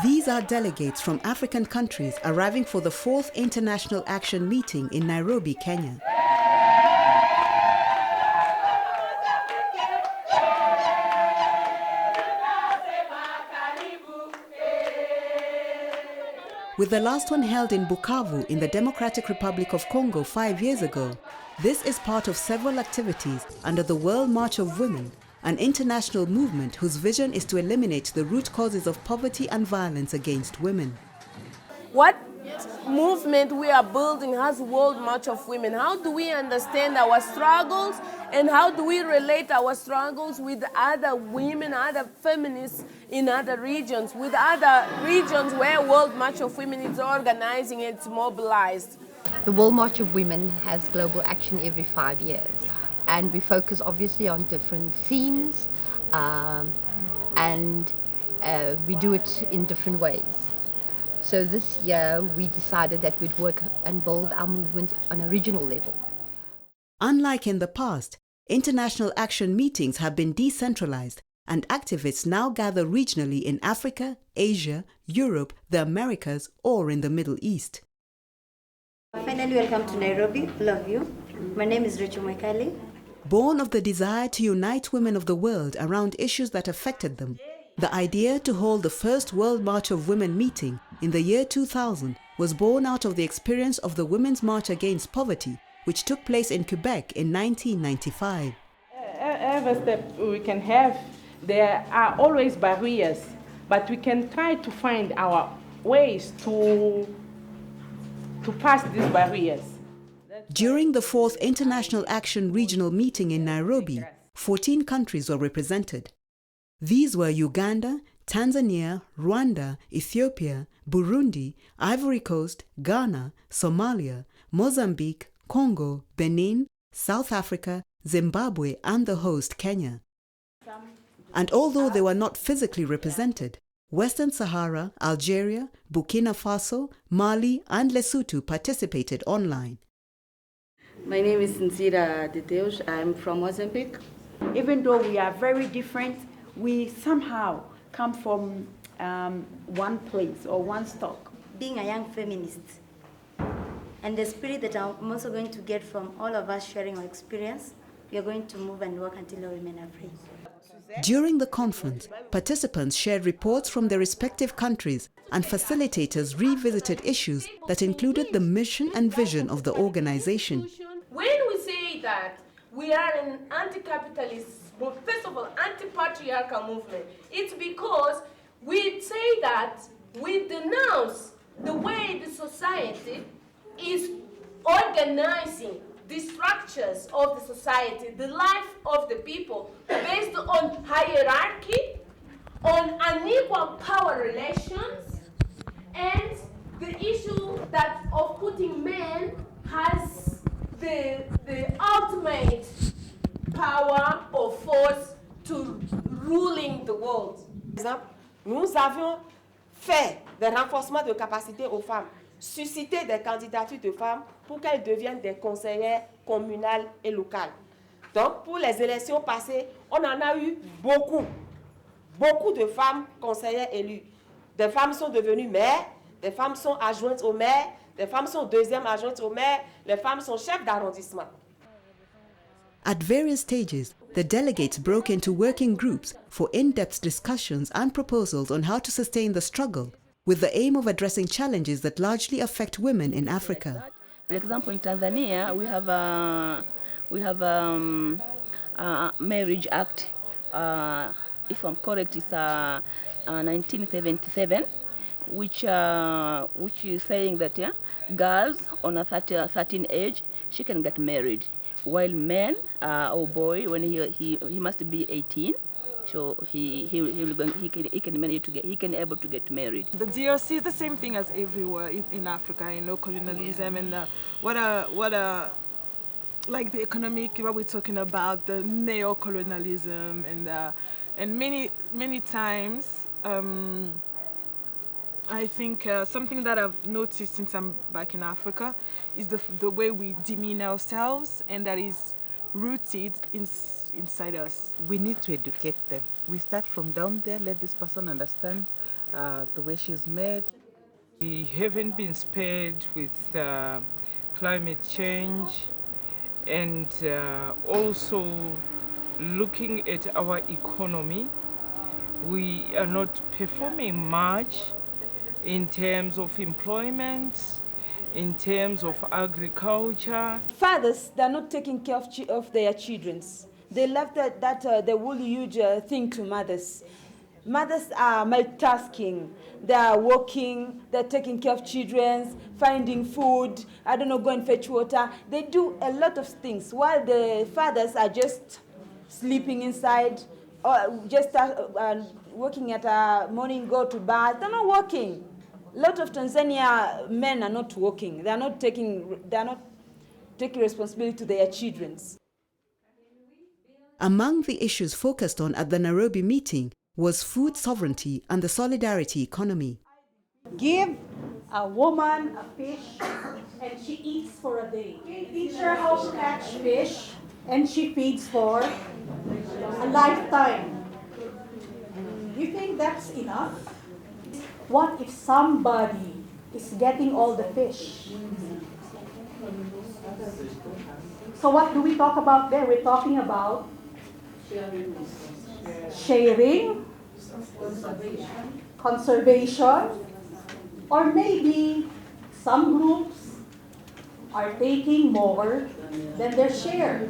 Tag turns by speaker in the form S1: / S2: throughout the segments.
S1: These are delegates from African countries arriving for the 4th International Action Meeting in Nairobi, Kenya. With the last one held in Bukavu in the Democratic Republic of Congo 5 years ago, this is part of several activities under the World March of Women, an international movement whose vision is to eliminate the root causes of poverty and violence against women.
S2: What movement we are building as World March of Women? How do we understand our struggles and how do we relate our struggles with other women, other feminists in other regions, with other regions where World March of Women is organizing and it's mobilized?
S3: The World March of Women has global action every 5 years, and we focus obviously on different themes, and we do it in different ways. So this year we decided that we'd work and build our movement on a regional level.
S1: Unlike in the past, international action meetings have been decentralized and activists now gather regionally in Africa, Asia, Europe, the Americas, or in the Middle East.
S4: Finally, welcome to Nairobi, all of you. My name is Rachel Mwekali.
S1: Born of the desire to unite women of the world around issues that affected them, the idea to hold the first World March of Women meeting in the year 2000 was born out of the experience of the Women's March Against Poverty, which took place in Quebec in 1995.
S5: Every step we can have, there are always barriers, but we can try to find our ways to pass these barriers.
S1: During the 4th International Action Regional Meeting in Nairobi, 14 countries were represented. These were Uganda, Tanzania, Rwanda, Ethiopia, Burundi, Ivory Coast, Ghana, Somalia, Mozambique, Congo, Benin, South Africa, Zimbabwe, and the host Kenya. And although they were not physically represented, Western Sahara, Algeria, Burkina Faso, Mali, and Lesotho participated online.
S6: My name is Nsira Deteus. I'm from Mozambique.
S7: Even though we are very different, we somehow come from one place or one stock.
S4: Being a young feminist, and the spirit that I'm also going to get from all of us sharing our experience, we are going to move and work until all women are free.
S1: During the conference, participants shared reports from their respective countries and facilitators revisited issues that included the mission and vision of the organization.
S2: When we say that we are an anti-capitalist, well, first of all, anti-patriarchal movement, it's because we say that we denounce the way the society is organizing the structures of the society, the life of the people, based on hierarchy, on unequal power relations, and the issue that of putting men has the ultimate power or force to ruling the world.
S8: Par exemple, nous avions fait des renforcements de capacité aux femmes, suscité des candidatures de femmes pour qu'elles deviennent des conseillères communales et locales. Donc, pour les élections passées, on en a eu beaucoup de femmes conseillères élues. Des femmes sont devenues maires, des femmes sont adjointes au maire, des femmes sont deuxième adjointes au maire, les femmes sont chefs d'arrondissement.
S1: At various stages, the delegates broke into working groups for in-depth discussions and proposals on how to sustain the struggle, with the aim of addressing challenges that largely affect women in Africa.
S9: For example, in Tanzania, we have a Marriage Act. If I'm correct, it's 1977, which is saying that girls on a 13 age, she can get married, while men or boy, when he must be 18. So he can able to get married.
S10: The DRC is the same thing as everywhere in Africa, colonialism and like the economic, what we're talking about, the neo-colonialism and many times I think something that I've noticed since I'm back in Africa is the way we demean ourselves, and that is rooted inside us.
S11: We need to educate them. We start from down there, let this person understand the way she's made. We haven't been spared with climate change, and also looking at our economy, we are not performing much in terms of employment, in terms of agriculture.
S7: Fathers, they're not taking care of their children. They left the whole huge thing to mothers. Mothers are multitasking. They are working, they're taking care of children, finding food, I don't know, go and fetch water. They do a lot of things while the fathers are just sleeping inside or just working at morning, go to bath. They're not working. A lot of Tanzania men are not working. They're not taking responsibility to their children.
S1: Among the issues focused on at the Nairobi meeting was food sovereignty and the solidarity economy.
S12: Give a woman a fish and she eats for a day. Teach her how to catch fish and she feeds for a lifetime. You think that's enough? What if somebody is getting all the fish? So what do we talk about there? We're talking about sharing, conservation, or maybe some groups are taking more than their share.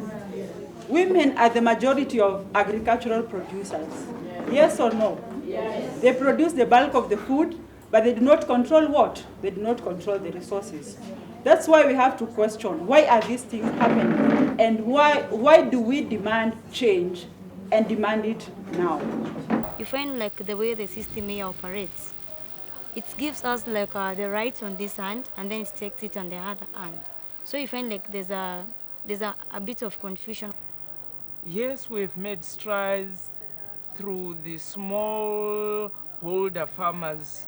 S13: Women are the majority of agricultural producers. Yes or no? Yes. They produce the bulk of the food, but they do not control what? They do not control the resources. That's why we have to question, why are these things happening? And why do we demand change and demand it now?
S4: You find like the way the system here operates, it gives us like the rights on this hand and then it takes it on the other hand. So you find like there's a bit of confusion.
S11: Yes, we've made strides through the small holder farmers,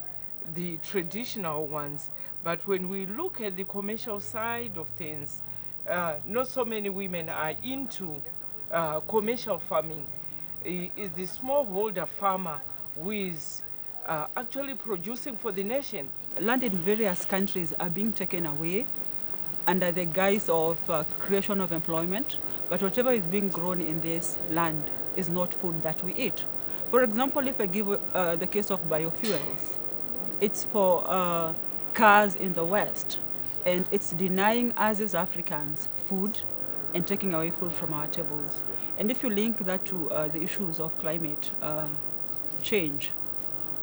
S11: the traditional ones. But when we look at the commercial side of things, not so many women are into commercial farming. Is the smallholder farmer who is actually producing for the nation.
S13: Land in various countries are being taken away under the guise of creation of employment, but whatever is being grown in this land is not food that we eat. For example, if I give the case of biofuels, it's for cars in the West, and it's denying us as Africans food and taking away food from our tables. And if you link that to the issues of climate change,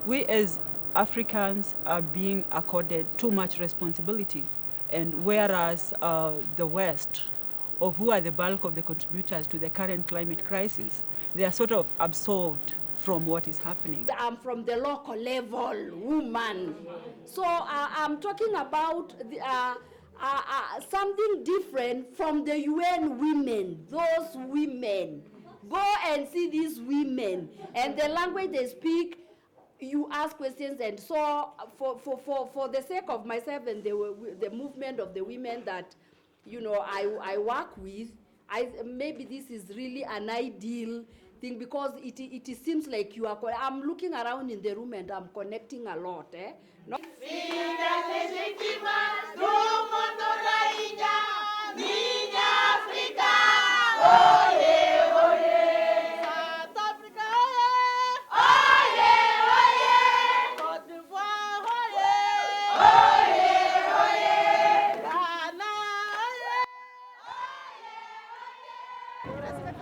S13: we as Africans are being accorded too much responsibility. And whereas the West, of who are the bulk of the contributors to the current climate crisis, they are sort of absolved from what is happening.
S14: I'm from the local level woman. So I'm talking about something different from the UN women, those women. Go and see these women and the language they speak, you ask questions, and so for the sake of myself and the movement of the women that I work with, maybe this is really an ideal thing because it seems like you are. I'm looking around in the room and I'm connecting a lot. No?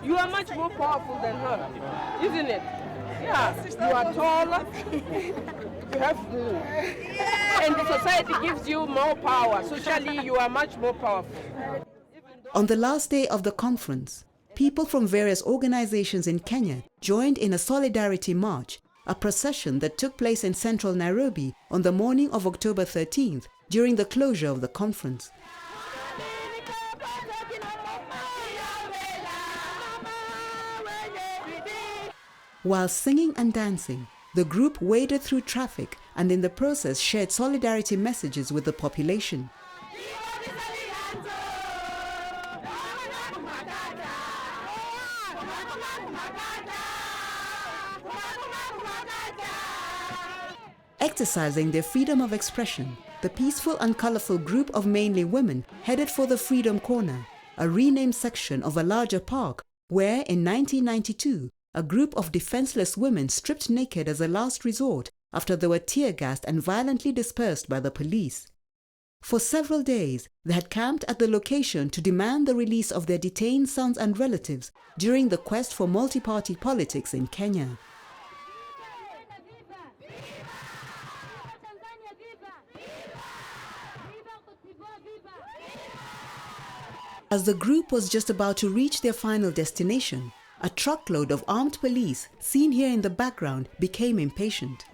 S2: You are much more powerful than her, isn't it? Yeah, you are taller, you have more. And the society gives you more power. Socially, you are much more powerful.
S1: On the last day of the conference, people from various organizations in Kenya joined in a solidarity march, a procession that took place in central Nairobi on the morning of October 13th during the closure of the conference. While singing and dancing, the group waded through traffic and in the process shared solidarity messages with the population. Exercising their freedom of expression, the peaceful and colorful group of mainly women headed for the Freedom Corner, a renamed section of a larger park where, in 1992, a group of defenseless women stripped naked as a last resort after they were tear-gassed and violently dispersed by the police. For several days, they had camped at the location to demand the release of their detained sons and relatives during the quest for multi-party politics in Kenya. As the group was just about to reach their final destination, a truckload of armed police, seen here in the background, became impatient.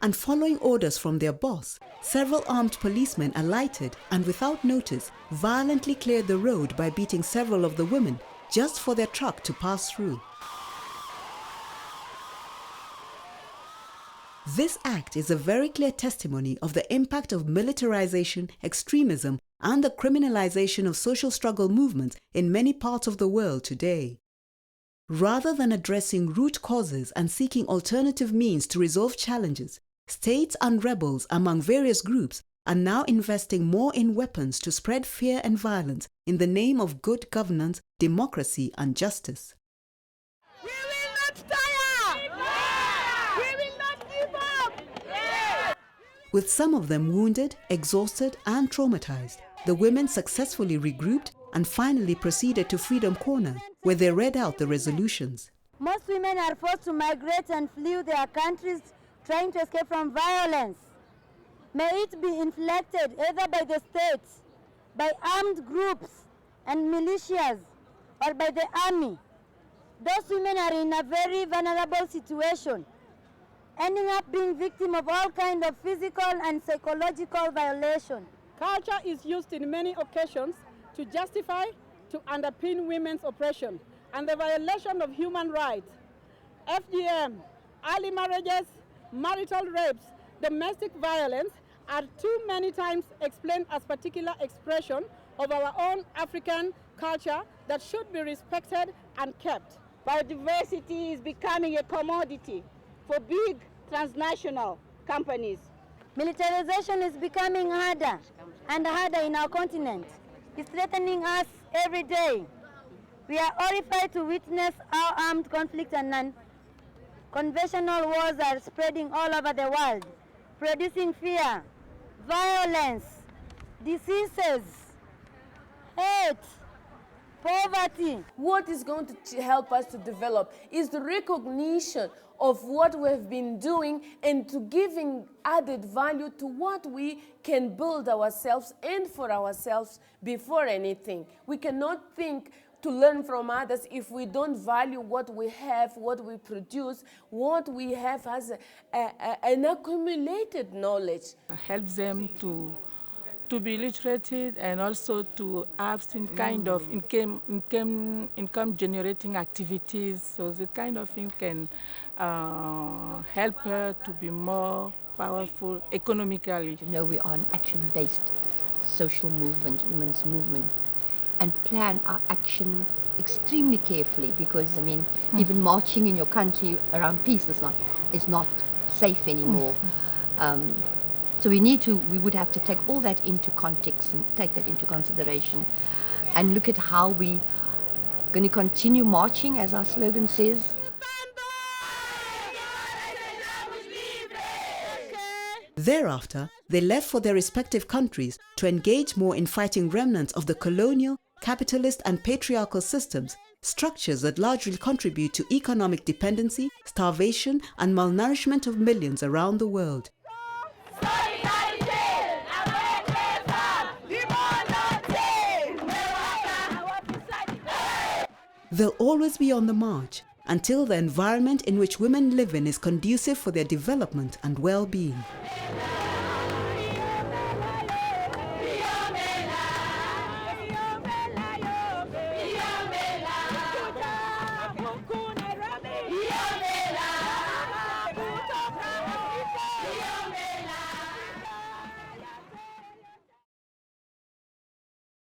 S1: And following orders from their boss, several armed policemen alighted and without notice violently cleared the road by beating several of the women just for their truck to pass through. This act is a very clear testimony of the impact of militarization, extremism, and the criminalization of social struggle movements in many parts of the world today. Rather than addressing root causes and seeking alternative means to resolve challenges, states and rebels among various groups are now investing more in weapons to spread fear and violence in the name of good governance, democracy, and justice.
S2: We will not tire! We will not give up!
S1: With some of them wounded, exhausted, and traumatized, the women successfully regrouped and finally proceeded to Freedom Corner, where they read out the resolutions.
S4: Most women are forced to migrate and flee their countries, trying to escape from violence. May it be inflicted either by the states, by armed groups and militias, or by the army. Those women are in a very vulnerable situation, ending up being victims of all kinds of physical and psychological violation.
S12: Culture is used in many occasions to justify, to underpin women's oppression and the violation of human rights. FGM, early marriages, marital rapes, domestic violence are too many times explained as particular expression of our own African culture that should be respected and kept. Biodiversity is becoming a commodity for big transnational companies.
S4: Militarization is becoming harder and harder in our continent. It's threatening us every day. We are horrified to witness how armed conflict and non-conventional wars are spreading all over the world, producing fear, violence, diseases, hate, poverty.
S2: What is going to help us to develop is the recognition of what we've been doing and to giving added value to what we can build ourselves and for ourselves before anything. We cannot think to learn from others if we don't value what we have, what we produce, what we have as an accumulated knowledge.
S11: Helps them to be literate and also to have some kind of income generating activities. So this kind of thing can help her to be more powerful economically.
S3: You know, we are an action-based social movement, women's movement, and plan our action extremely carefully because, I mean, even marching in your country around peace is not safe anymore. So we would have to take all that into context and take that into consideration and look at how we going to continue marching, as our slogan says.
S1: Thereafter, they left for their respective countries to engage more in fighting remnants of the colonial, capitalist and patriarchal systems, structures that largely contribute to economic dependency, starvation and malnourishment of millions around the world. They'll always be on the march until the environment in which women live in is conducive for their development and well-being.